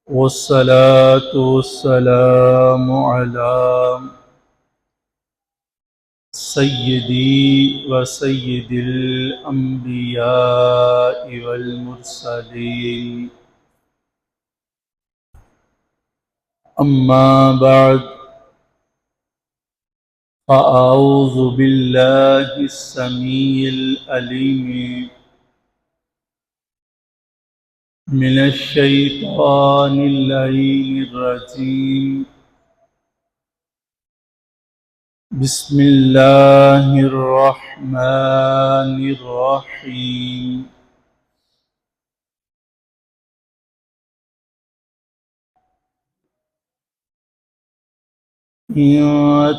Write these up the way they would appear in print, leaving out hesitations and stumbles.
वस्सलातु वस्सलामु अला सय्यदी व सय्यदिल अंबिया वल मुरसलीन अम्मा बाद फ़अऊज़ु बिल्लाहिस समीइल अलीम मिनश शैतानिर लईनिर रजीम बिस्मिल्लाहिर रहमानिर रहीम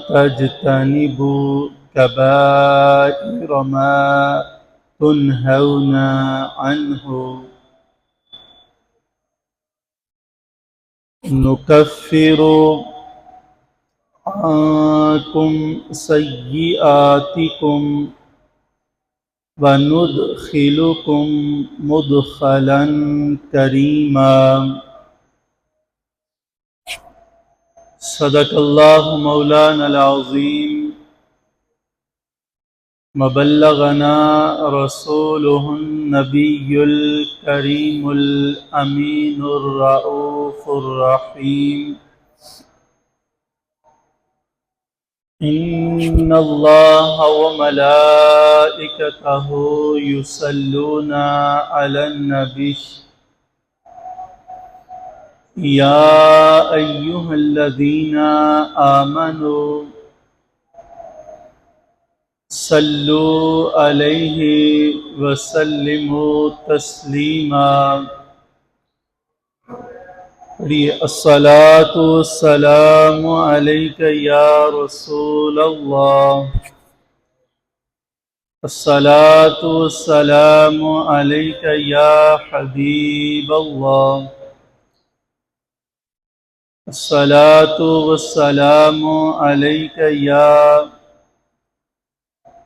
तजतनिबु कबाइर मा तुनहौना अन्हु नुकफ्फिरु अन्कुम सय्यिआतिकुम व नुदखिलुकुम मुदखलन करीमा। सदक़ल्लाहु मौलाना अज़ीम व बल्लगना रसूलुहुन नबियुल करीमुल अमीनुर रऊफ़ुर रहीम। इन्नल्लाह व मलाइकतहु युसल्लूना अलन नबी या अय्युहल्लज़ीना आमनू सल्लु अलैहि व सल्लिमू तस्लीमा। अस्सलातु वस्सलामु अलैका या रसूल अल्लाह, अस्सलातु वस्सलामु अलैका या हबीब अल्लाह, अस्सलातु वस्सलामु अलैका या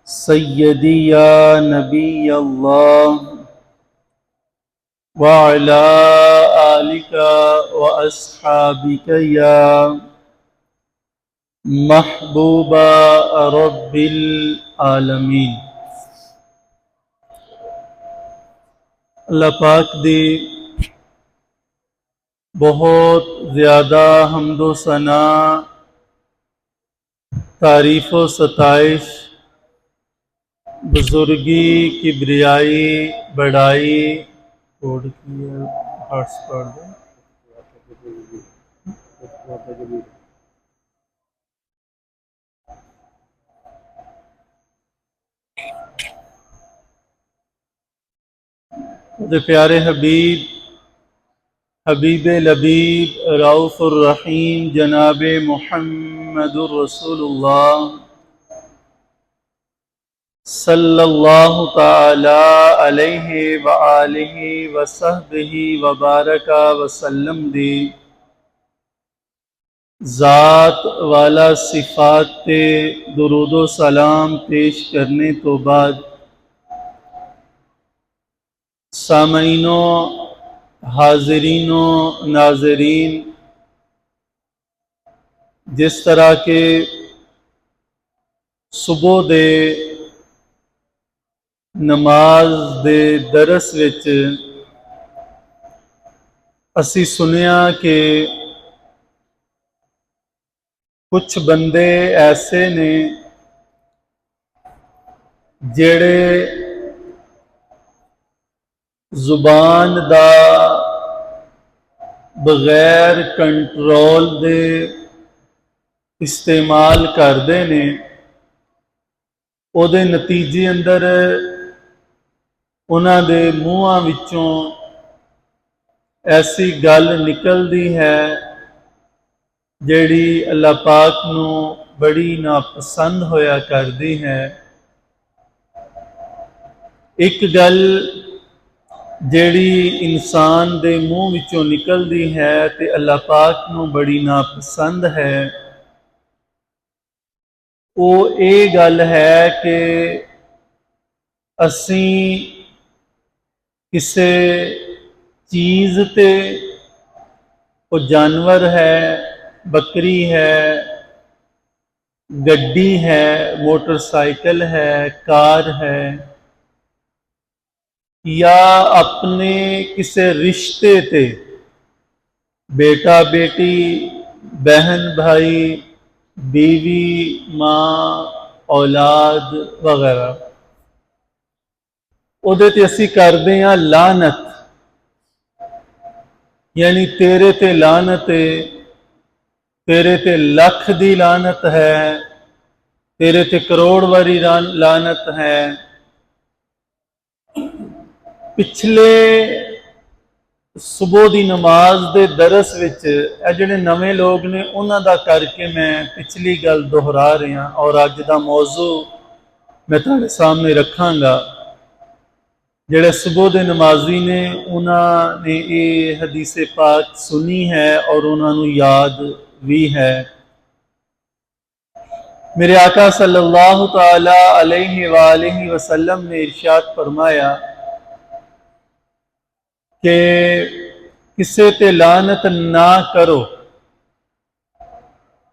सय्यदी या नबी अल्लाह व अला आलिका व अस्हाबिका या महबूबा रब्बिल आलमीन। अल्लाह पाक दी बहुत ज़्यादा हम्दो सना, तारीफ़ व सताइश, बुजुर्गी, किब्रियाई, बड़ाई कोड की हर्ष पढ़ दो। प्यारे हबीब हबीब लबीब रऊफ़ुर रहीम जनाब मुहम्मदुर रसूलुल्लाह सल्लल्लाहु ताला अलैहि व आलिहि व सहबिही व बारका व सल्लम दी ज़ात वाला सिफ़ात पे दुरूदो सलाम पेश करने तो बाद सामईनो, हाज़रीनो, नाज़रीन, जिस तरह के सुबह दे नमाज दे दरस विच असी सुनिया कि कुछ बंदे ऐसे ने जेड़े जुबान दा बगैर कंट्रोल दे इस्तेमाल करते ने, उहदे नतीजे अंदर उन्हां दे मूहां विचों ऐसी गल निकलती है जिहड़ी अल्लाह पाक नूं बड़ी नापसंद होया करती है। एक गल जिहड़ी इंसान दे मूँह विचों निकलती है ते अल्लाह पाक नूं बड़ी नापसंद है, वो ये गल है कि असी किसी चीज़ ते वो जानवर है, बकरी है, गड्डी है, मोटरसाइकिल है, कार है, या अपने किसी रिश्ते ते बेटा बेटी, बहन भाई, बीवी, मां, औलाद वगैरह, ਉਹਦੇ ਤੇ ਅਸੀਂ ਕਰਦੇ ਹਾਂ ਲਾਨਤ, यानी तेरे ते लानत है, तेरे ते लख दी लानत है, तेरे ते करोड़ वारी लानत है। पिछले सुबह दी नमाज दे दरस विच जिहड़े नवे लोग ने उन्हां दा करके मैं पिछली गल दोहरा रहा और अज दा मौजू मैं तुहाडे सामने रखांगा। जिहड़े सुबह दे नमाजी ने उन्होंने ये हदीस पाक सुनी है और उन्होंने याद भी है। मेरे आका सल्लल्लाहु ताला अलैहि वालैहि वसल्लम ने इरशाद फरमाया कि किसे ते लानत ना करो।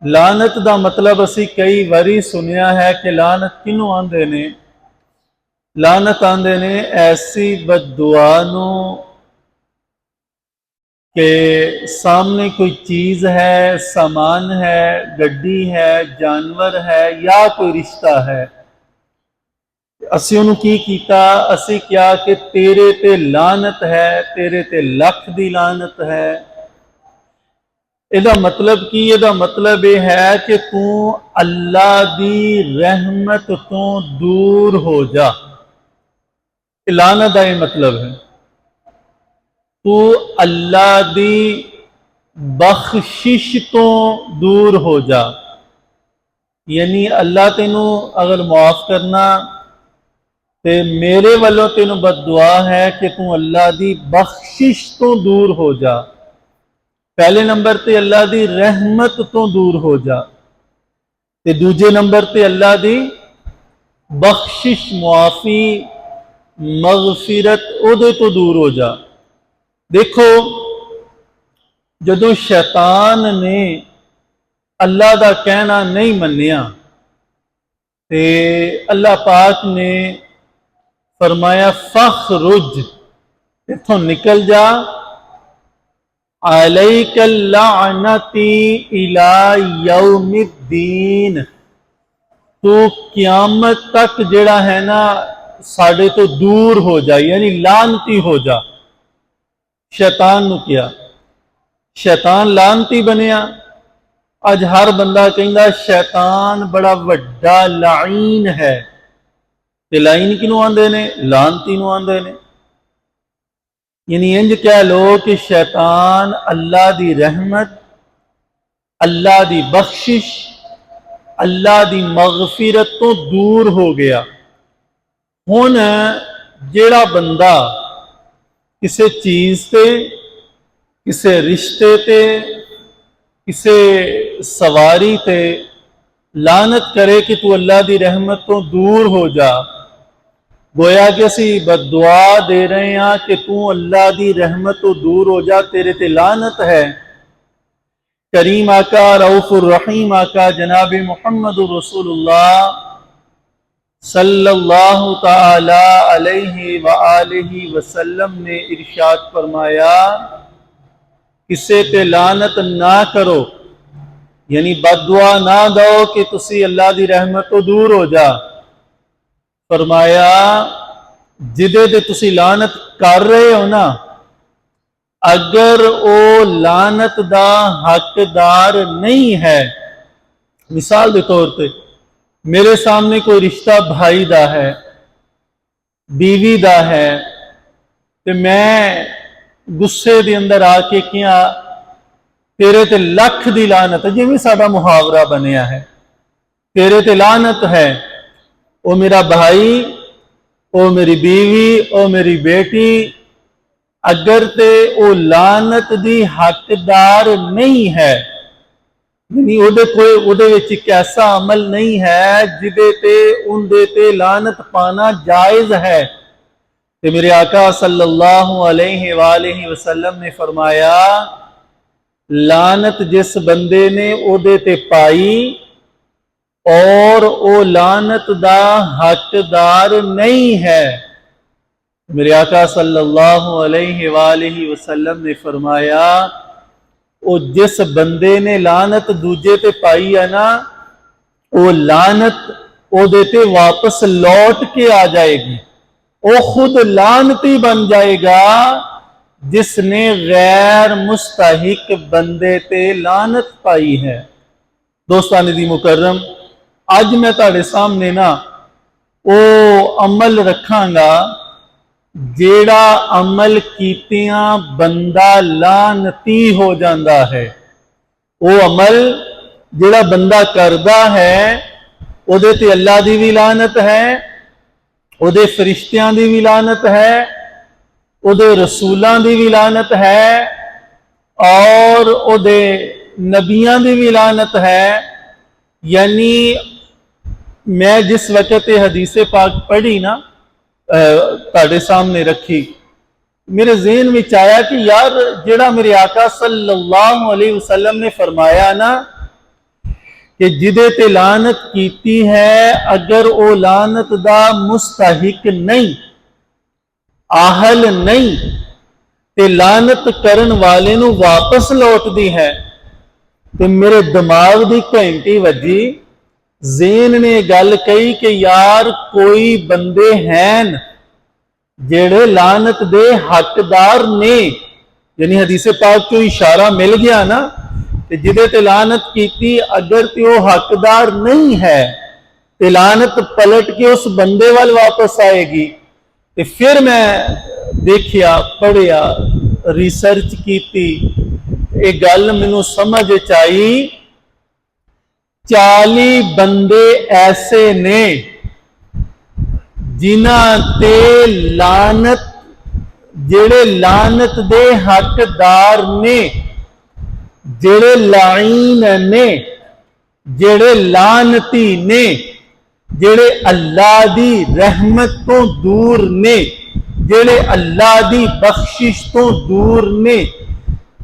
लानत दा मतलब असी कई बारी सुनिया है कि लानत किनू आंदे ने। लानत आंदे ने ऐसी बददुआ नू कि सामने कोई चीज़ है, सामान है, गड्डी है, जानवर है या कोई रिश्ता है, असी उन्होंने की कीता, असी क्या कि तेरे ते लानत है, तेरे ते लख दी लानत है। इहदा मतलब की? इहदा मतलब यह है कि तू अल्लाह दी रहमत तो दूर हो जा। लानत का यह मतलब है तू अल्लाह दी बख्शिश तो दूर हो जा। यानी अल्लाह तेनू अगर मुआफ करना तो मेरे वालों तेनू बददुआ है कि तू अल्लाह दी बख्शिश तो दूर हो जा। पहले नंबर ते अल्लाह दी रहमत तो दूर हो जा, ते दूजे नंबर ते अल्लाह दी बख्शिश, मुआफी, मगफिरत उहदे तो दूर हो जा। देखो, जदों शैतान ने अल्लाह दा कहना नहीं मन्निया ते अल्लाह पाक ने फरमाया फखरुज, इथों निकल जा, अलैकल लानती इला यौमिद्दीन, तू क़यामत तक जेड़ा है ना साडे तो दूर हो जा, यानी लानती हो जा। शैतान नू किया, शैतान लानती बनिया। अज हर बंदा कहंदा शैतान बड़ा वड्डा लाइन है, ते लाइन किनू आंदे ने? लानती नू आंदे ने। यानी इंज कह लो कि शैतान अल्लाह दी रहमत, अल्लाह दी बख्शिश, अल्लाह दी मगफिरत तो दूर हो गया। हुण जेड़ा बंदा किसी चीज़ से, किसी रिश्ते ते, किसी सवारी ते लानत करे कि तू अल्लाह दी रहमत तो दूर हो जा, गोया कि असी बददुआ दे रहे हैं कि तू अल्लाह दी रहमत तो दूर हो जा, तेरे ते लानत है। करीम आका, रऊफुर रहीम आका जनाब मुहम्मद रसूलुल्लाह सल्लल्लाहु ताला अलैहि व आलिहि वसल्लम ने इरशाद फरमाया, किसे ते लानत ना करो, यानी बददुआ ना दो कि तुसी अल्लाह दी रहमत तो दूर हो जा। फरमाया जिदे ते तुसी लानत कर रहे हो ना, अगर वो लानत दा हकदार नहीं है, मिसाल के तौर पे मेरे सामने कोई रिश्ता भाई दा है, बीवी दा है, तो मैं गुस्से दे अंदर आके क्या तेरे ते लख दी लानत है, जिवें साडा मुहावरा बनिया है, तेरे ते लानत है, वो मेरा भाई, वो मेरी बीवी, वो मेरी बेटी, अगर ते वो लानत दी हकदार नहीं है, यानी उहदे कोई उहदे विच एक ऐसा अमल नहीं है जिदे ते उहदे ते लानत पाना जायज़ है, तो मेरे आका सल्लल्लाहु अलैहि वालैहि वसल्लम ने फरमाया लानत जिस बंदे ने ओदे ते पाई और वो लानत दा हकदार नहीं है। मेरे आका सल्लल्लाहु अलैहि वसल्लम ने फरमाया, वो जिस बंदे ने लानत दूजे ते पाई है ना, वो लानत ओदे ते वापस लौट के आ जाएगी। वो खुद लानती बन जाएगा जिसने गैर मुस्तहिक बंदे ते लानत पाई है। दोस्तान दी मुकर्रम, अज मैं तुहाडे सामने ना वो अमल रखांगा जेड़ा अमल कीतियां बंदा लानती हो जाता है। वो अमल जेड़ा बंदा करदा है उहदे ते अल्लाह दी भी लानत है, उहदे फरिश्तियां दी भी लानत है, उहदे रसूलां दी भी लानत है और उहदे नबियां दी भी लानत है। यानी मैं जिस वक्त हदीसे पाक पढ़ी ना, तुहाडे सामने रखी, मेरे ज़हन में आया कि यार जेड़ा मेरे आका सल्लल्लाहु अलैहि वसल्लम ने फरमाया ना कि जिदे ते लानत कीती है, अगर वो लानत दा मुस्तहिक नहीं, आहल नहीं, ते लानत करन वाले नू वापस लौटदी है, तो मेरे दिमाग दी घंटी वजी। ज़ेन ने गल कही कि यार कोई बंदे हैं जेड़े लानत दे हकदार ने, यानी हदीसे पाक को इशारा मिल गया ना, जिदे ते लानत कीती अगर ते वो हकदार नहीं है ते लानत पलट के उस बंदे वाल वापस आएगी। ते फिर मैं देखिया, पढ़िया, रिसर्च की, एक गल मैनू समझ आई, 40 बंदे ऐसे ने जिन्हां ते लानत, जेड़े लानत दे हकदार ने, जेड़े लाइन ने, जेड़े लानती ने, जेड़े अल्लाह दी रहमत तो दूर ने, जेड़े अल्लाह दी बख्शिश तो दूर ने।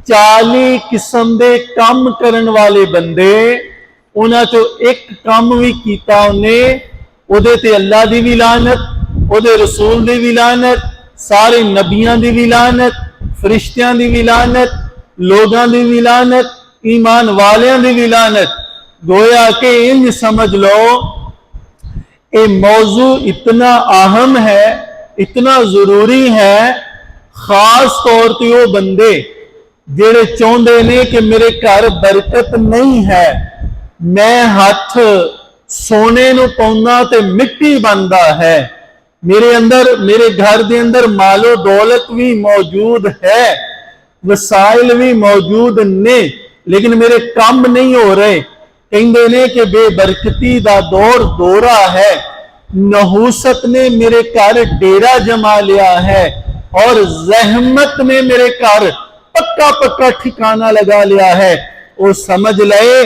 40 किस्म दे काम करन वाले बंदे, उन्हां चो एक काम भी कीता उन्हें, उहदे ते अल्लाह दी भी लानत, उहदे रसूल दी भी लानत, सारे नबियां दी भी लानत, फरिश्तियां दी भी लानत, लोगां दी भी लानत, ईमान वालियां दी भी लानत। गोया के इंज समझ लो ये मौजू इतना अहम है, इतना जरूरी है, खास तौर पर वो बंदे जेड़े चाहते ने कि मेरे घर बरकत नहीं है, मैं हथ सोने नू पाउंदा ते मिट्टी बनता है, मेरे अंदर, मेरे घर के अंदर मालो दौलत भी मौजूद है, वसाइल भी मौजूद ने, लेकिन मेरे काम नहीं हो रहे। कहते ने कि बेबरकती दा दौर दौरा है, नहूसत ने मेरे घर डेरा जमा लिया है और जहमत ने मेरे घर पक्का पक्का ठिकाना लगा लिया है। वो समझ ले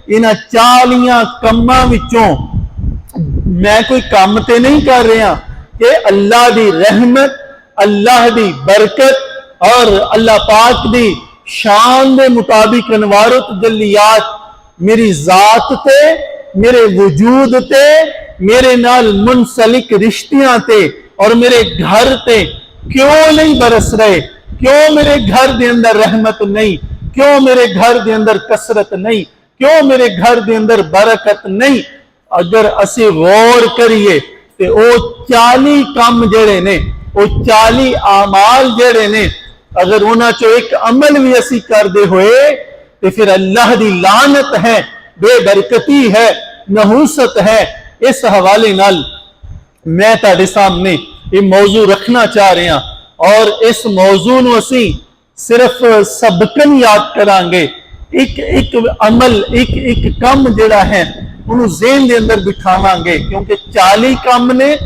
इन्हां 40 कम्मां विचों मैं कोई काम ते नहीं कर रहा कि अल्लाह दी रहमत, अल्लाह दी बरकत और अल्लाह पाक दी शान दे मुताबिक अनवारुत जल्लियात मेरी जात ते, मेरे वजूद ते, मेरे नाल मुनसलिक रिश्तियां ते और मेरे घर ते क्यों नहीं बरस रहे? क्यों मेरे घर के अंदर रहमत नहीं? क्यों मेरे घर के अंदर कसरत नहीं? क्यों मेरे घर के अंदर बरकत नहीं? अगर असी गौर करिए तो वो 40 काम जेड़े ने, वो 40 आमाल जेड़े ने, अगर उन्हां चो एक अमल भी असी करदे होए तो फिर अल्लाह दी लानत है, बेबरकती है, नहूसत है। इस हवाले नाल मैं तुहाडे सामने ये मौजू रखना चाह रहा और इस मौजू नू असी सिर्फ सबकन याद करांगे। एक एक अमल, एक एक काम जिहड़ा है उन्होंने ज़हन के अंदर बिठावांगे, क्योंकि 40 काम ने,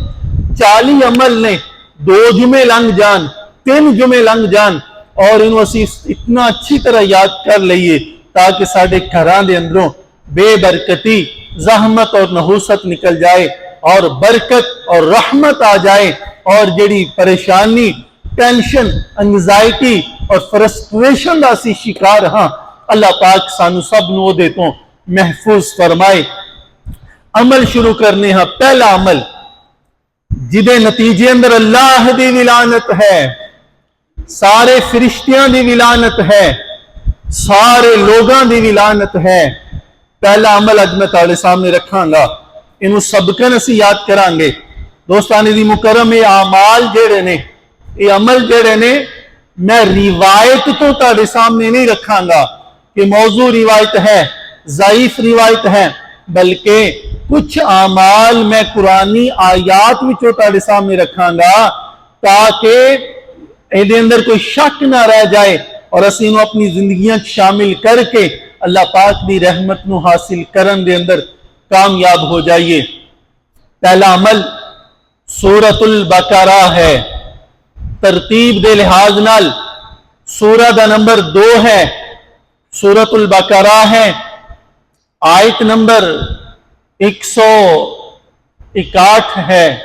40 अमल ने, 2 जुमे लंघ जान, 3 जुमे लंघ जान और इन्हों असी इतना अच्छी तरह याद कर लीए ताकि साडे घरां दे अंदरों बेबरकती, जहमत और नहूसत निकल जाए और बरकत और रहमत आ जाए और जिहड़ी परेशानी, टेंशन, एंजाइटी और फ्रस्ट्रेशन का असी शिकार हाँ, अल्लाह पाक सानू सब नू ओदे तो महफूज फरमाए। अमल शुरू करने हैं। पहला अमल जिदे नतीजे अंदर अल्लाह दी विलानत है, सारे फरिश्तियां दी विलानत है, सारे लोगों की विलानत है। पहला अमल अज मैं तुहाडे सामने रखांगा, इनू सबकन असी याद करांगे। दोस्तानी दी मुकरम ये आमाल जेड़े ने, ये अमल जेड़े ने, मैं रिवायत तो तुहाडे सामने नहीं रखांगा कि मौजू रिवायत है, ज़ईफ रिवायत है, बल्कि कुछ आमाल मैं कुरानी आयात विचों तुहाडे सामने रखांगा ताकि इहदे अंदर कोई शक ना रह जाए और असीं इहनूं अपनी जिंदगियां शामिल करके अल्लाह पाक की रहमत नूं हासिल करन दे अंदर कामयाब हो जाइए। पहला अमल सूरतुल बकरा है। तरतीब दे लिहाज नाल सूरह दा नंबर 2 है, सूरतुल बकरा है। आयत नंबर 161 है,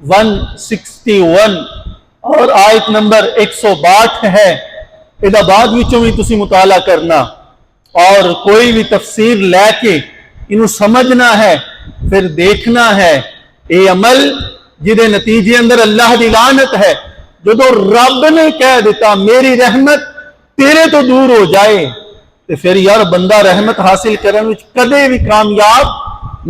161, और आयत नंबर 162 है। इहदा बाद विचों भी तुसीं मुताला करना और कोई भी तफसीर लैके इनू समझना है, फिर देखना है। ये अमल जिदे नतीजे अंदर अल्लाह दी लानत है। जो रब ने कह दिता मेरी रहमत तेरे तो दूर हो जाए, तो फिर यार बंदा रहमत हासिल करने में कदे भी कामयाब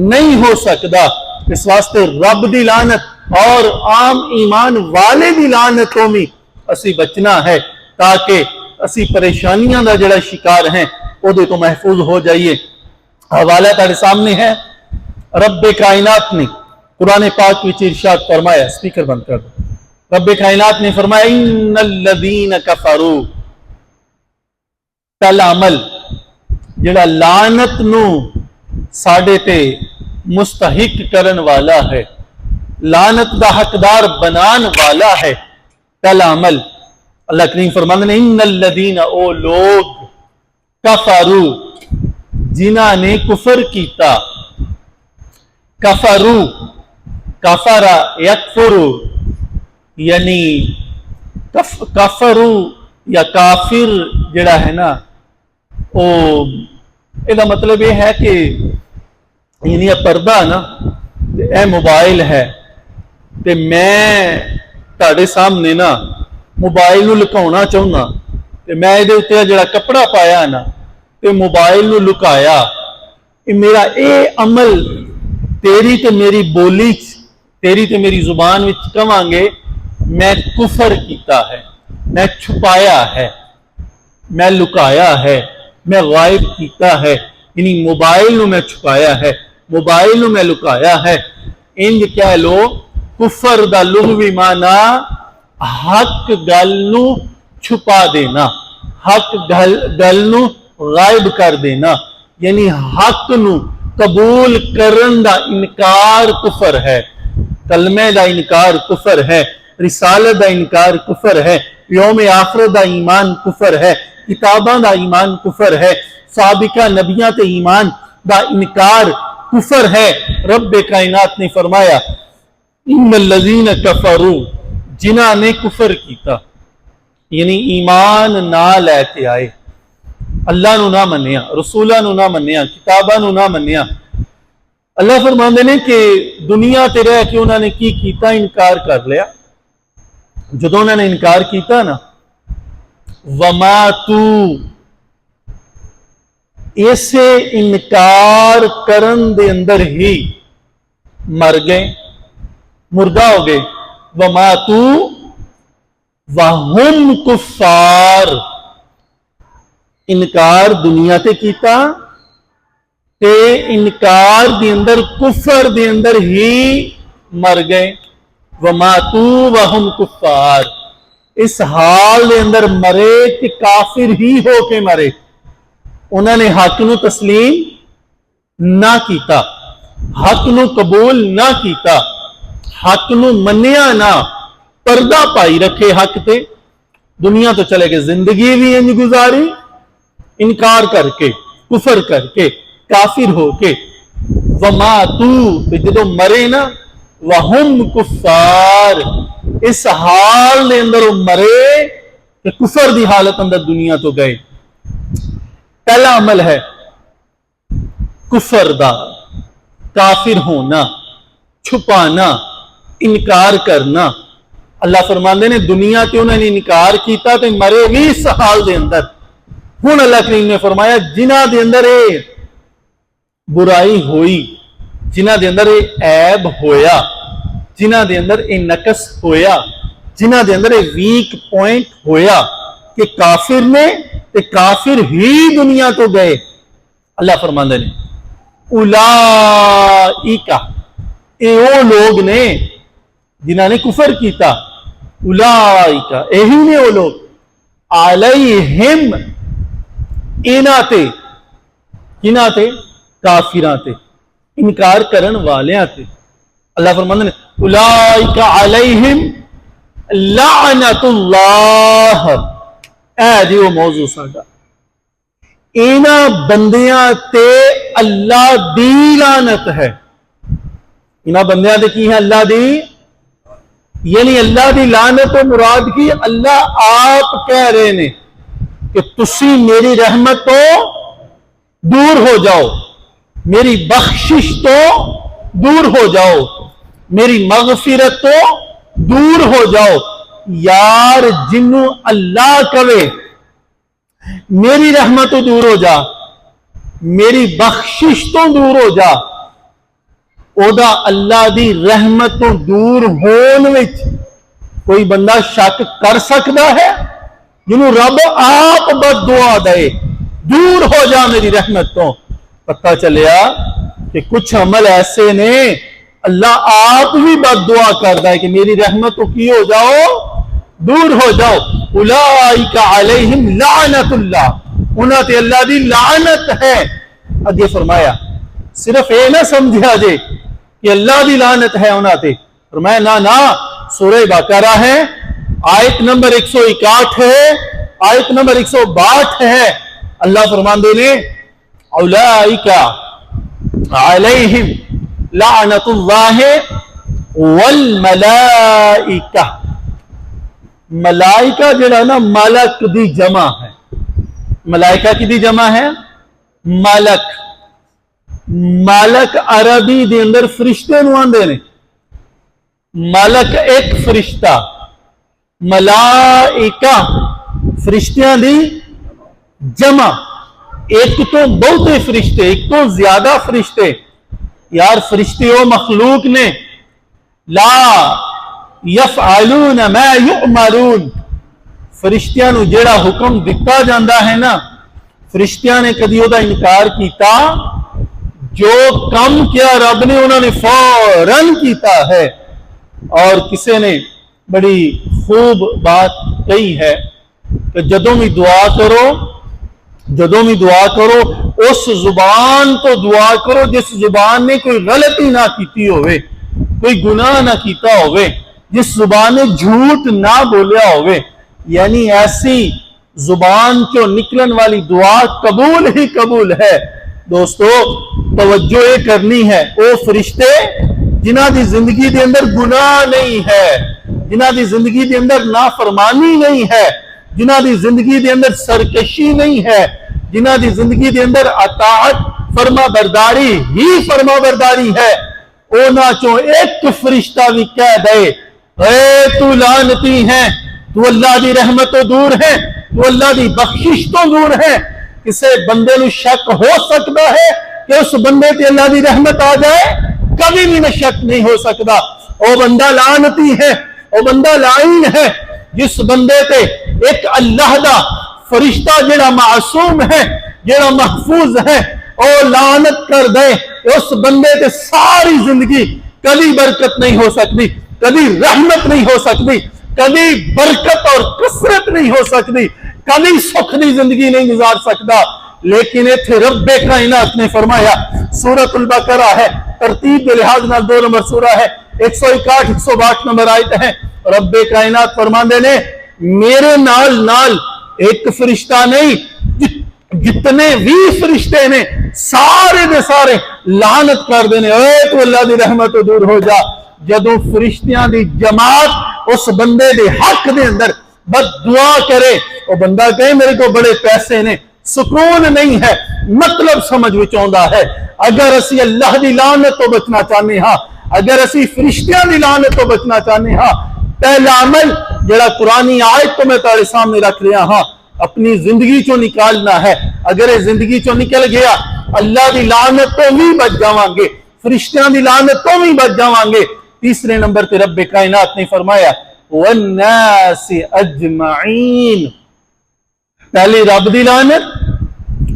नहीं हो सकता। इस वास्ते रब दी लानत और आम ईमान वाले दी लानतों में असी बचना है ताकि असी परेशानियां का जिहड़ा शिकार हैं उहदे तो महफूज हो जाइए। हवाला तुहाडे सामने है, रब्बे कायनात ने कुरान पाक विच इरशाद फरमाया, स्पीकर बंद कर दो। रब्बे कायनात ने फरमाया इन्नल्लज़ीन कफरू, पहला अमल जिहड़ा लानत नू साडे ते मुस्तहिक करन वाला है, लानत दा हकदार बनान वाला है। पहला अमल अल्लाह करीम फरमाते हैं इन्नल्लज़ीन, ओ लोग, कफरू, जिन्हां ने कुफर कीता। कफरू, कफरा यकफुरु, यानी कफरू या काफिर जिहड़ा है ना, ओ इसका मतलब यह है कि यानी पर्दा ना, यह मोबाइल है, तो मैं तुहाडे सामने ना मोबाइल नूं लुकाउणा चाहुंदा, तो मैं इहदे उत्ते जिहड़ा कपड़ा पाया ना, तो मोबाइल नूं लुकाया। मेरा ये अमल तेरी तो मेरी बोली, तेरी तो मेरी जुबान विच कहांगे मैं कुफर कीता है, मैं छुपाया है, मैं लुकाया है, मैं गायब कीता है। यानी मोबाइल नूं मैं छुपाया है, मोबाइल नूं मैं लुकाया है। इंज कह लो कुफर दा लुगवी माना हक गल नूं छुपा देना, हक गल नूं गायब कर देना, यानी हक नूं कबूल करन दा इनकार कुफर है, कलमे दा इनकार कुफर है, रिसालत दा इनकार कुफर है, यौम आखिरत दा ईमान कुफर है, किताबां दा ईमान कुफर है, साबिका नबियां ते ईमान दा इनकार कुफर है। रब्बे कायनात ने फरमाया इन्नल्लज़ीन कफरू, जिन्हां ने कुफर कीता, यानी ईमान ना लैके आए, अल्लाह नू ना मन्निया, रसूलां नू ना मन्निया, किताबां नू ना मन्निया। अल्लाह फरमांदे ने कि दुनिया ते रह के उन्होंने की कीता, इनकार कर लिया। जदों उन्होंने इनकार किया ना, वमातू, इसे इनकार करन दे अंदर ही मर गए, मुर्दा हो गए। वमातू वहुम कुफार, इनकार दुनिया ते कीता ते इनकार दे अंदर कुफर दे अंदर ही मर गए। वमातू वहुम कुफार, इस हाल दे अंदर मरे कि काफिर ही होके मरे। उन्होंने हक नू तस्लीम ना कीता, हक नू कबूल ना कीता, हक नू मन्निया ना, पर्दा पाई रखे हक ते, दुनिया तो चले गए, जिंदगी भी इंज गुजारी इनकार करके, कुफर करके, काफिर होके। वमातू, जो मरे ना, वहुम कुफार, इस हाल के अंदर वो मरे कि कुफर की हालत अंदर दुनिया तो गए। पहला अमल है कुफर दा, काफिर होना, छुपाना, इनकार करना। अल्लाह फरमाते ने दुनिया ते उन्होंने इनकार किया तो मरे भी इस हाल दे अंदर। हुण अल्लाह करीम ने फरमाया जिन्हां दे अंदर ये बुराई हुई, जिन्हां दे अंदर ये ऐब होया, जिन्हां दे अंदर ये नकस होया, जिन्हां दे अंदर ये वीक पॉइंट होया कि काफिर ने ते काफिर ही दुनिया तो गए। अल्लाह फरमाते ने उलाइका, ये वो लोग ने जिन्होंने कुफर किया। उलाइका यही ने वो लोग, अलैहिम इना ते, किना ते, काफिरां ते, इनकार करन वालियां ते। अल्लाह फरमाते ने उलाइका अलैहिम लानतुल्लाह, ऐ जी वो मौजू साडा, इन्हां बंदियां ते अल्लाह दी लानत है। इन्हां बंदियां ते की है? अल्लाह दी, यानी अल्लाह दी लानत तो मुराद की अल्लाह आप कह रहे ने कि तुसी मेरी रहमत तो दूर हो जाओ, मेरी बख्शिश तो दूर हो जाओ, मेरी मगफिरत तो दूर हो जाओ। यार जिन्नू अल्लाह कवे मेरी रहमत तो दूर हो जा, मेरी बख्शिश तो दूर हो जा, ओदा अल्लाह दी रहमत तो दूर होने विच कोई बंदा शक कर सकता है? जिन्हों रब आप बददुआ दे दूर हो जा मेरी रहमत तो। पता चलिया कि कुछ अमल ऐसे ने अल्लाह आप भी बददुआ करता है कि मेरी रहमत तो की हो जाओ, दूर हो जाओ। उलाइका अलैहिम लानतुल्लाह, उन्हां ते अल्लाह दी लानत है। अगे फरमाया सिर्फ ये ना समझा जे कि अल्लाह दी लानत है उन्हां ते, फरमाया ना ना, सूरह बकरा है, आयत नंबर 161 है, आयत नंबर 162 है। अल्लाह फरमाते ने उलाइका अलैहिम लानतुल्लाह वल मलाइका, मलाइका जड़ा ना मलक दी जमा है। मलाइका की दी जमा है? मलक। मलक अरबी दे अंदर फरिश्ते नूं आंदे ने। मलक एक फरिश्ता, मलाइका फरिश्तियां दी जमा, एक तो बहुते फरिश्ते, एक तो ज्यादा फरिश्ते। यार फरिश्ते वो मखलूक ने ला यफ़अलून मा युअमरून, फरिश्तियां नूं जेड़ा हुक्म दिता जाता है ना, फरिश्तियां ने कदी ओदा इनकार किया? जो कम किया रब ने उन्होंने फौरन किया है। और किसी ने बड़ी खूब बात कही है कि जदों भी दुआ करो, जदों भी दुआ करो उस जुबान तो दुआ करो जिस जुबान ने कोई गलती ना की होवे, कोई गुनाह ना किया होवे, जिस जुबान ने झूठ ना बोलिया होवे। यानी ऐसी जुबान जो निकलन वाली दुआ कबूल ही कबूल है। दोस्तों तवज्जो ये करनी है, वो फरिश्ते जिन्हां दी जिंदगी के अंदर गुनाह नहीं है, जिन्हां दी जिंदगी के अंदर नाफरमानी नहीं है, जिन्हां दी जिंदगी के अंदर सरकशी नहीं है, जिन्हां दी जिंदगी के अंदर अताअत फरमा बरदारी ही फरमा बरदारी है, उन्हां चों एक फरिश्ता भी कह दे ए तू लानती है, तू अल्लाह की रहमत तो दूर है, तू अल्लाह की बख्शिश तो दूर है, किसी बंदे नूं शक हो सकता है कि उस बंदे ते अल्लाह की रहमत आ जाए? कभी भी शक नहीं हो सकता। वो बंदा लानती है, वो बंदा लाइन है जिस बंदे ते एक अल्लाह दा फरिश्ता जेड़ा मासूम है, जेड़ा महफूज है, वो लानत कर दे, उस बंदे ते सारी जिंदगी कभी बरकत नहीं हो सकती, कभी रहमत नहीं हो सकती, कभी बरकत और कसरत नहीं हो सकती, कभी सुख की जिंदगी नहीं गुजार सकता। लेकिन इत्थे रब्बे कायनात ने फरमाया, सूरतुल बकरा है, तरतीब के लिहाज नाल 2 नंबर सूरा है, 161 162 नंबर आयत है। रब्बे कायनात फरमांदे ने मेरे नाल नाल एक फरिश्ता नहीं, जितने भी फरिश्ते ने सारे दे सारे लानत कर देने, ओए तू अल्लाह दी रहमत तो दूर हो जा। जदों फरिश्तियां दी जमात उस बंदे दे हक दे अंदर बद दुआ करे, वो बंदा कहे मेरे को बड़े पैसे ने, सुकून नहीं है, मतलब समझ विच आउंदा है। अगर असी अल्लाह दी लानत तो बचना चाहते हाँ, अगर असी फरिश्तियां दी लानत तो बचना चाहते हाँ, पहला अमल जिहड़ा कुरानी आयत तो मैं तुहाडे सामने रख रहा हाँ, अपनी जिंदगी चो निकालना है। अगर ये जिंदगी चो निकल गया, अल्लाह की लानत तो भी बच जावांगे, फरिश्तियां की लानत तो भी बच जावांगे। तीसरे नंबर पे रब्बे कायनात ने फरमाया वन्नासी अजमाइन, पहले रब दी लानत,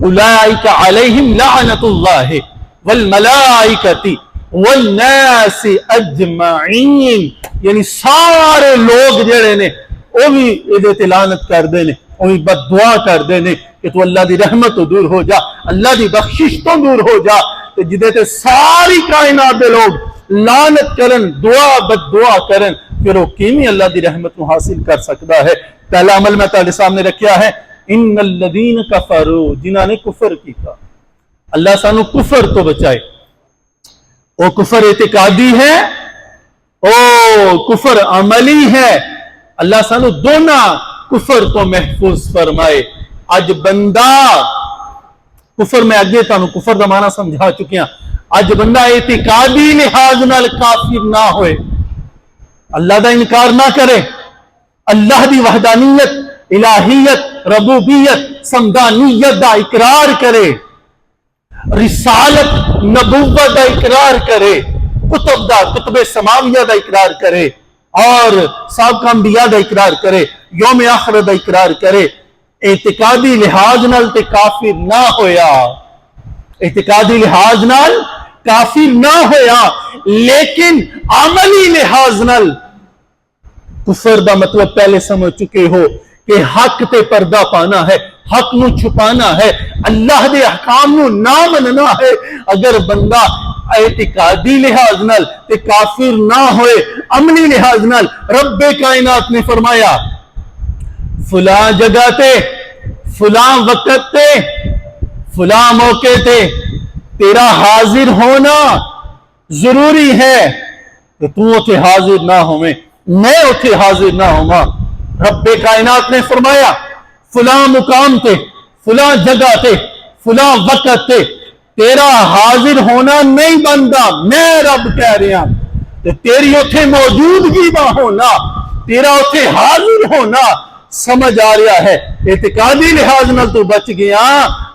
उलाइका अलैहिम लानतुल्लाहि वल मलाइकति वन्नासी अजमाइन, यानी सारे लोग जेड़े ने वो भी इहदे ते लानत करदे ने, वो भी बददुआ करदे ने कि तू अल्लाह दी रहमत तो दूर हो जा, अल्लाह दी बख्शिश तो दूर हो जा। ते जिदे ते सारी कायनात दे लोग लानत करन, दुआ बददुआ करन, फिर वो किवें अल्लाह दी रहमत को हासिल कर सकता है। पहला अमल मैं तुहाडे सामने रखिया है, इन्नल लदीन कफरू, जिन्होंने कुफर किया। अल्लाह सानू कुफर तो बचाए। वो कुफर एतिकादी है, ओ कुफर अमली है। अल्लाह सानू दोनों कुफर तो महफूज फरमाए। अज बंदा कुफर, मैं अगे तुहानू कुफर का माना समझा चुकिया। अज बंदा एतिकादी लिहाज नाल काफिर ना होए, अल्लाह का इनकार ना करे, अल्लाह की वहदानियत, इलाहियत, रबूबियत, समदानियत का इकरार करे, रिसालत नबुव्वत का इकरार करे, कुतुब समाविया का इकरार करे और साबका अंबिया का इकरार करे, यौम आखिरत का इकरार करे। एतिकादी लिहाज नाल ते काफिर ना होया, एतिकादी लिहाज नाल काफिर ना होया, लेकिन अमली लिहाज नाल कुफर का मतलब पहले समझ चुके हो कि हक ते पर्दा पाना है, हक नू छुपाना है, अल्लाह दे अहकाम नू ना मनना है। अगर बंदा एतिकादी लिहाज नाल ते काफिर ना होए, अमली लिहाज नाल, रब्बे कायनात ने फरमाया फुला जगह ते, फुला वक्त ते, फुला मौके ते तेरा हाजिर होना जरूरी है, तो तू उथे हाजिर ना होवे, मैं उथे हाजिर ना होवा। रब्बे कायनात ने फरमाया फुला मुकाम ते, फुला जगह ते, फुला वक्त ते तेरा हाजिर होना नहीं बनता, मैं रब कह रहा, तो तेरी उथे मौजूदगी का होना, तेरा उथे हाजिर होना समझ आ रहा है। एतिकादी लिहाज नाल तू बच गया,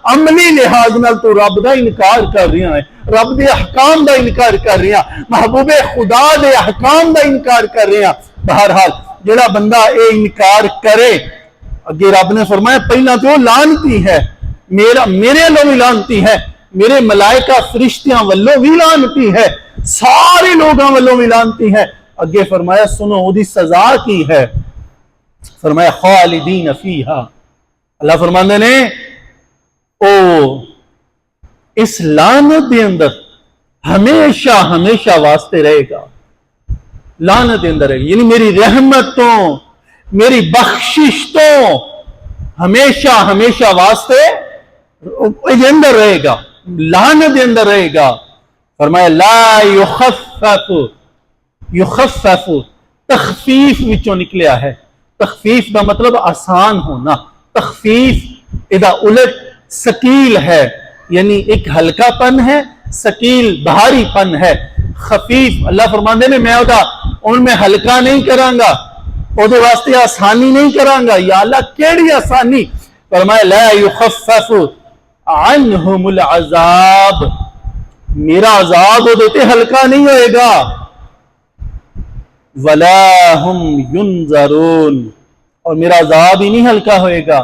अमली लिहाज नाल तू रब का इनकार कर रहा है, रब के अहकाम का इनकार कर रहा, महबूबे खुदा के अहकाम का इनकार कर रहा। बहरहाल जेड़ा बंदा ये इनकार करे, अगे रब ने फरमाया पहला तो लानती है, मेरे वालों भी लानती है, मेरे मलाइका फरिश्तियां वालों भी लानती है, सारे लोगों वालों भी लानती है। अगे फरमाया सुनो उसकी सजा की है, फरमाया खालिदीन फीहा, अल्लाह फरमाते ने ओ इस लानत के अंदर हमेशा हमेशा वास्ते रहेगा, लानत के अंदर रहेगा, यानी मेरी रहमत तो, मेरी बख्शिश तो हमेशा हमेशा वास्ते अंदर रहेगा, लानत के अंदर रहेगा। फरमाया ला युखफ़फ़ु, युखफ़फ़ु तखफीफ विचों निकलिया है। तखफीफ का मतलब आसान होना, तखफीफ इदा उलट सकील है, यानी एक हल्कापन है, सकील भारीपन है। खफीफ अल्लाह फरमाते ने मैं उनमें हल्का नहीं करांगा, ओदे वास्ते आसानी नहीं करांगा। या अल्लाह केड़ी आसानी? फरमाया ला युखफ़फ़ु अन्हुमुल अज़ाब, मेरा अज़ाब ओदे ते हल्का नहीं होएगा। वला हुम युनज़रून, और मेरा अज़ाब ही नहीं हल्का होएगा,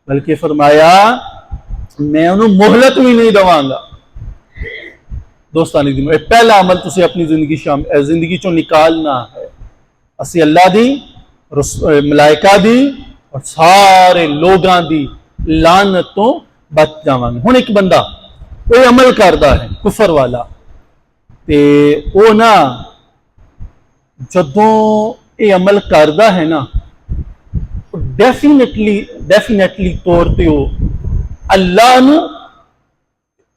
बल्कि फरमाया मैं उन्हें मोहलत भी नहीं दवांगा। दोस्तानी दिनों पहला अमल तुझे अपनी जिंदगी चो निकालना है। असी अल्लाह दी, मलाइका दी और सारे लोगों की लानत तो बच जावांगे। हुण एक बंदा कोई अमल करता है कुफर वाला, ते वो ना जदों ये अमल करता है ना, डेफिनेटली तौर पर अल्लाह नू,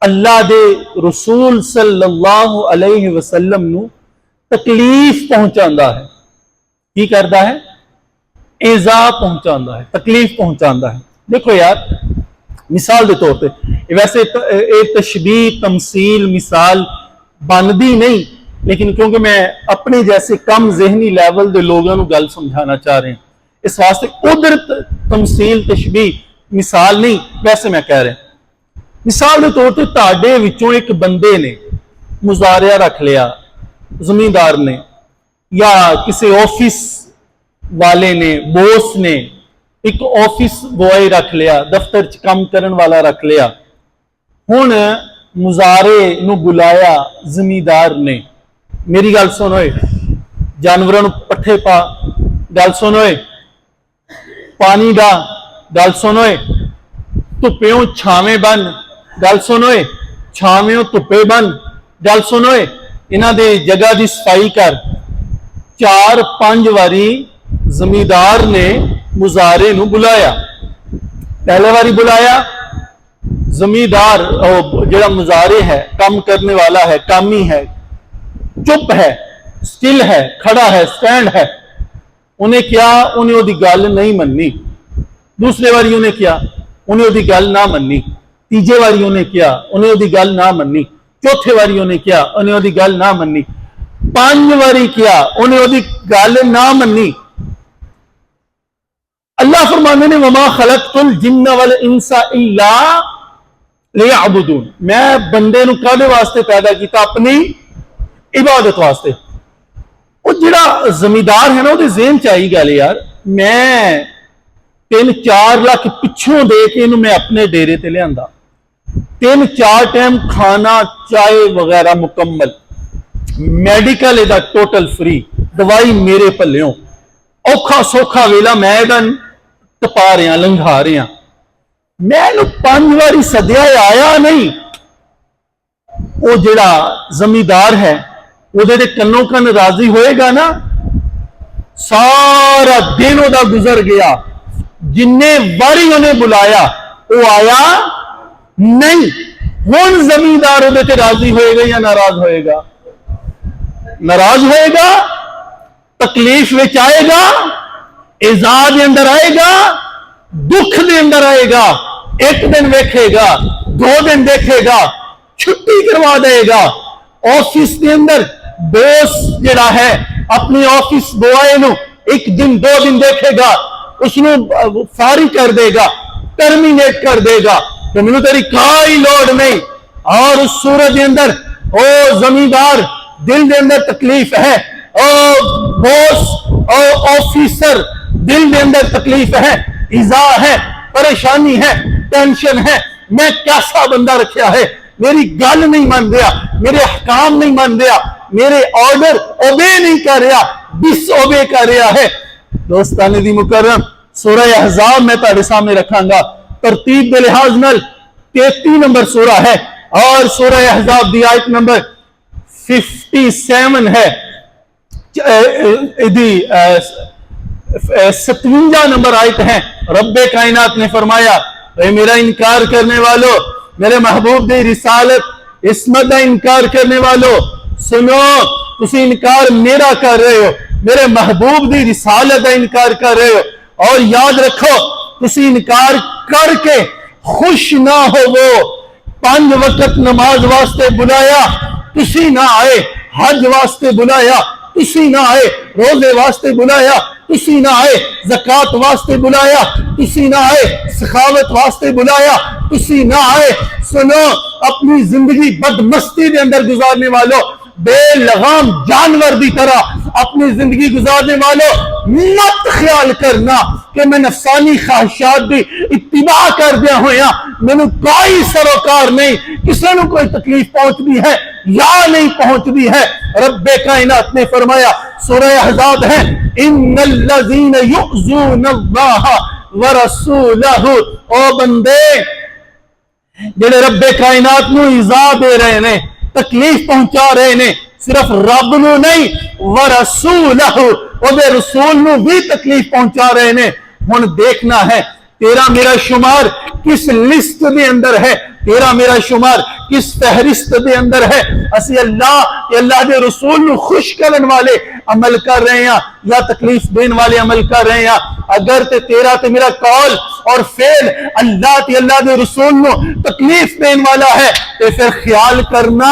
अल्लाह दे रसूल सल्लल्लाहु अलैहि वसल्लम नू तकलीफ पहुंचाता है। की करता है? इज़ा पहुंचाता है, तकलीफ पहुंचाता है। देखो यार, मिसाल के तौर पर वैसे तशबीह तमसील मिसाल बनती नहीं, लेकिन क्योंकि मैं अपने जैसे कम जहनी लैवल के लोगों को गल समझाना चाह रहे हैं, इस वास्ते उधर तमसील तशबीह मिसाल नहीं, वैसे मैं कह रहा। मिसाल के तौर पर तुहाडे विचों एक बंदे ने मुजारिया रख लिया, जमींदार ने या किसी ऑफिस वाले ने, बॉस ने एक ऑफिस बॉय रख लिया, दफ्तर च काम करने वाला रख लिया। हुण मुजारे नूं बुलाया जमींदार ने, मेरी गल सुनो, जानवरों पट्ठे पा, गल सुनो, पानी डा, गल सुनो, धुप्पियों छावे बन, गल सुनो, छावियों धुप्पे बन, गल सुनो, इन्हां दे जगह की सफाई कर। 4-5 वारी जमींदार ने मुजारे नूं बुलाया। पहले बारी बुलाया, जमींदार जिहड़ा मुजारे है, काम करने वाला है, कामी है, चुप है, स्टिल है, खड़ा है, स्टैंड है। उन्हें क्या, उन्हें ओदी गल नहीं मननी। दूसरे बारी उन्हें क्या, उन्हें ओदी गल ना मननी। तीजे बारी उन्हें क्या, उन्हें ओदी गल ना मननी। चौथे बारी उन्हें क्या, उन्हें ओदी गल ना मननी। 5 बारी क्या, उन्हें ओदी गल ना मननी। अल्लाह फरमाने ने वमा खलक़तुल जिन्न वल इंसा इल्ला लियअबुदून, मैं बंदे नूं कादे वास्ते पैदा किया, अपनी इबादत वास्ते। वो जिहड़ा जमींदार है ना, वो ज़हन च आई गल, यार मैं 3-4 लाख पिछों दे के इन्हूं मैं अपने डेरे ते लियांदा, 3-4 टाइम खाना चाय वगैरह मुकम्मल, मेडिकल इहदा टोटल फ्री, दवाई मेरे पल्लियों, औखा सौखा वेला मैं इहदा टपा रहा, लंघा रहा। मैं 5 बारी सद्या आया नहीं। वो जिहड़ा जमींदार है वो कन्नों कन राजी होएगा ना, सारा दिन ओदा गुजर गया, जिन्ने बारी उन्हें बुलाया वो आया नहीं। हुण जमींदार उहदे ते राजी होएगा या नाराज होएगा? नाराज होएगा, तकलीफ विच आएगा, इज़ा दे अंदर आएगा, दुख दे अंदर आएगा। एक दिन देखेगा, 2 दिन देखेगा, छुट्टी करवा देगा। ऑफिस के अंदर बॉस जिहड़ा है अपनी ऑफिस बॉय नूं 1 दिन 2 दिन देखेगा, उसनूं फारी कर देगा, टर्मिनेट कर देगा कि मैनूं तेरी कोई लोड़ नहीं। और उस सूरत के अंदर ओ जमींदार दिल के अंदर तकलीफ है, ओ बॉस ओ ऑफिसर दिल के अंदर तकलीफ है, इज़ा है, परेशानी है, टेंशन है। मैं कैसा बंदा रखा है, मेरी गल नहीं मान रहा, मेरे हकाम नहीं मान रहा, मेरे ऑर्डर ओबे नहीं कर रहा, डिसओबे कर रहा है। दोस्ताने दी मुकर्रम, सूरह अहज़ाब मैं तुहाडे सामने रखांगा, तरतीब के लिहाज नाल 33 नंबर सूरा है और सूरह अहज़ाब दी आयत नंबर 57 है। 57 नंबर आयत है। रब्बे कायनात ने फरमाया, मेरा इनकार करने वालों, मेरे महबूब दी रिसालत इस्मत का इनकार करने वालों, सुनो, तुसी इनकार मेरा कर रहे हो, मेरे महबूब दी रिसालत का इनकार कर रहे हो। और याद रखो, तुसी इनकार करके खुश ना हो। वो 5 वक्त नमाज वास्ते बुलाया, तुसी ना आए, हज वास्ते बुलाया, तुसी ना आए, रोजे वास्ते बुलाया, तुसी ना आए, ज़कात वास्ते बुलाया, तुसी ना आए, सखावत वास्ते बुलाया, तुसी ना आए। सुनो, अपनी जिंदगी बदमस्ती के अंदर गुजारने वालों, बेलगाम जानवर की तरह अपनी जिंदगी गुजारने वालों, मत ख्याल करना कि मैं नफसानी ख्वाहिशात की इत्तिबा कर दिया होया, मैनू कोई सरोकार नहीं, किसी को कोई तकलीफ पहुंचती है या नहीं पहुंचती है। रब्बे कायनात ने फरमाया, सूरह अहज़ाब है, इन्नल्लज़ीना युज़ूनल्लाह व रसूलहू, ओ बंदे जेड़े रब्बे कायनात नू इज़ा दे रहे ने, तकलीफ पहुंचा रहे ने, सिर्फ रब नू नहीं व रसूलहू, ओदे रसूल नू भी तकलीफ पहुंचा रहे ने। हुण देखना है तेरा मेरा शुमार किस लिस्ट के अंदर है, तेरा मेरा शुमार किस फहरिस्त दे अंदर है। असी अल्लाह के रसूल नूं खुश करने वाले अमल कर रहे हैं या तकलीफ देने वाले अमल कर रहे हैं। अगर ते तेरा ते मेरा कौल और फेल अल्लाह के रसूल नूं तकलीफ देने वाला है तो फिर ख्याल करना,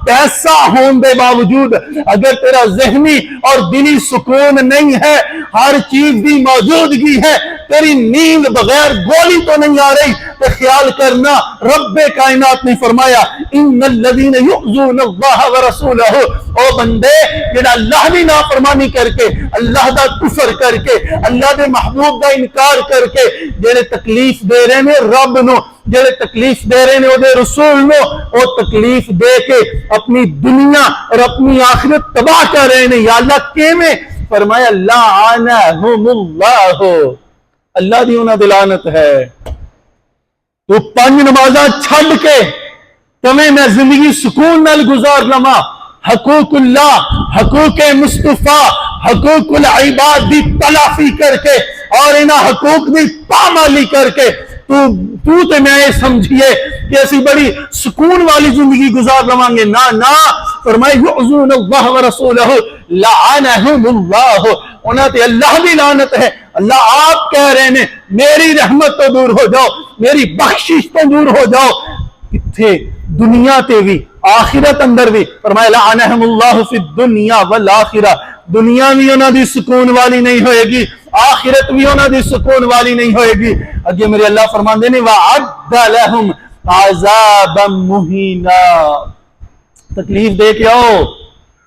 पैसा होने के बावजूद अगर तेरा ज़हनी और दिली सुकून नहीं है, हर चीज की मौजूदगी है, तेरी नींद बगैर गोली तो नहीं आ रही, तो ख्याल करना रब्बे कायनात ने फरमाया इन्नल्लज़ीना युज़ूनल्लाह व रसूलहू, ओ बंदे जेड़ा अल्लाह की नाफरमानी करके, अल्लाह का कुफर करके, अल्लाह के महबूब का इनकार करके जेड़े तकलीफ दे रहे ने रब नूं, जेड़े तकलीफ दे रहे ने ओदे रसूल नूं, ओ तकलीफ दे के अपनी दुनिया और अपनी आखिरत तबाह कर रहे ने। या अल्लाह किवें? फरमाया लाअनहुमुल्लाह, अल्लाह दी उन्हां दी लानत है। तू 5 नमाज़ां छड्ड के तवें मैं जिंदगी सुकून नाल गुजार लवां, हकूकुल्लाह, हकूके मुस्तफा, हकूकुल इबाद दी तलाफी करके और इन्हां हकूक दी पामाली करके तू ते मैं ये समझिए कि ऐसी बड़ी सुकून वाली जिंदगी गुजार लवांगे। ना ना, फरमाया युज़ूनल्लाह व रसूलहू लाअनहुमुल्लाह, उन्हां ते अल्लाह दी लानत है। अल्लाह आप कह रहे ने मेरी रहमत तो दूर हो जाओ, मेरी बख्शिश तो दूर हो जाओ, किथे दुनिया ते भी आखिरत अंदर भी। फरमाया लाअनहुमुल्लाह फिद दुनिया वल आखिरा, दुनिया भी उन्हां दी सुकून वाली नहीं होएगी, आखिरत भी उन्हां दी सुकून वाली नहीं होएगी। अगे मेरे अल्लाह फरमांदे ने वअद्द लहुम अज़ाबम मुहीना, तकलीफ दे के आओ,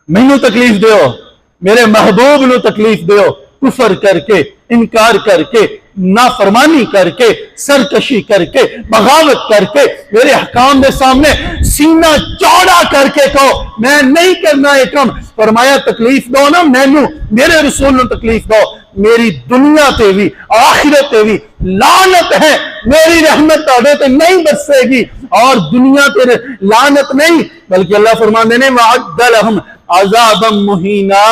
मैनू तकलीफ दो, मेरे महबूब नू तकलीफ दो, कुफर करके, इनकार करके, नाफरमानी करके, सरकशी करके, बगावत करके, मेरे हकाम के सामने सीना चौड़ा करके कहो मैं नहीं करना ये कम। फरमाया तकलीफ दो ना मैनू, मेरे रसूल नू तकलीफ दो, मेरी दुनिया ते भी आखिरत ते भी लानत है, मेरी रहमत ताड़े ते नहीं बरसेगी और दुनिया ते लानत नहीं, बल्कि अल्लाह फरमाते ने वअद्द लहुम अज़ाबम मुहीना,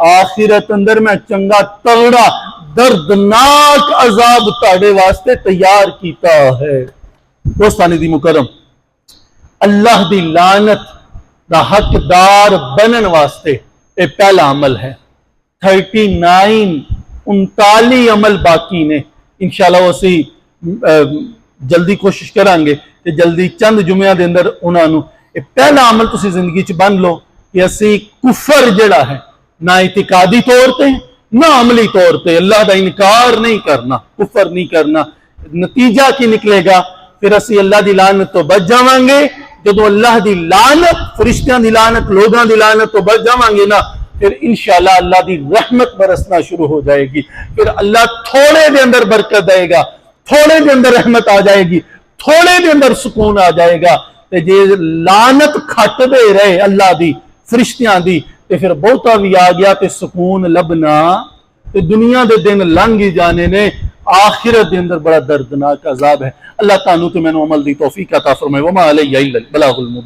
आखिरत अंदर मैं चंगा तगड़ा दर्दनाक अजाब ताड़े वास्ते तैयार कीता है। दोस्तानी दी मुकरम, अल्लाह दी लानत दा हकदार बनन वास्ते ये पहला अमल है। 39 अमल बाकी ने, इंशाअल्लाह असी जल्दी कोशिश करांगे कि जल्दी चंद जुम्मों के अंदर उन्होंने पहला अमल तुसी जिंदगी च बन लो कि असी कुफर जिहड़ा है ना इतिकादी तौर पर ना अमली तौर पर अल्लाह का इनकार नहीं करना, कुफर नहीं करना। नतीजा की निकलेगा? फिर असी अल्लाह की लानत तो बच जावांगे। जो अल्लाह की लानत, फरिश्तियां की लानत, लोगों की लानत तो बच जावांगे ना, फिर इंशाअल्लाह अल्लाह की रहमत बरसना शुरू हो जाएगी। फिर अल्लाह थोड़े के अंदर बरकत देगा, थोड़े के अंदर रहमत आ जाएगी, थोड़े के अंदर सुकून आ जाएगा। ते जे लानत खटदे रहे अल्लाह की, फरिश्तियां की, ते फिर बहुता भी आ गया ते सुकून लभना ते दुनिया के दिन लंघ ही जाने ने, आखिरत के अंदर बड़ा दर्दनाक अजाब है। अल्लाह तानू ते मैनू अमल दी तौफीक अता फरमाए। वमा अलैया इल्लल बलागुल मुबीन।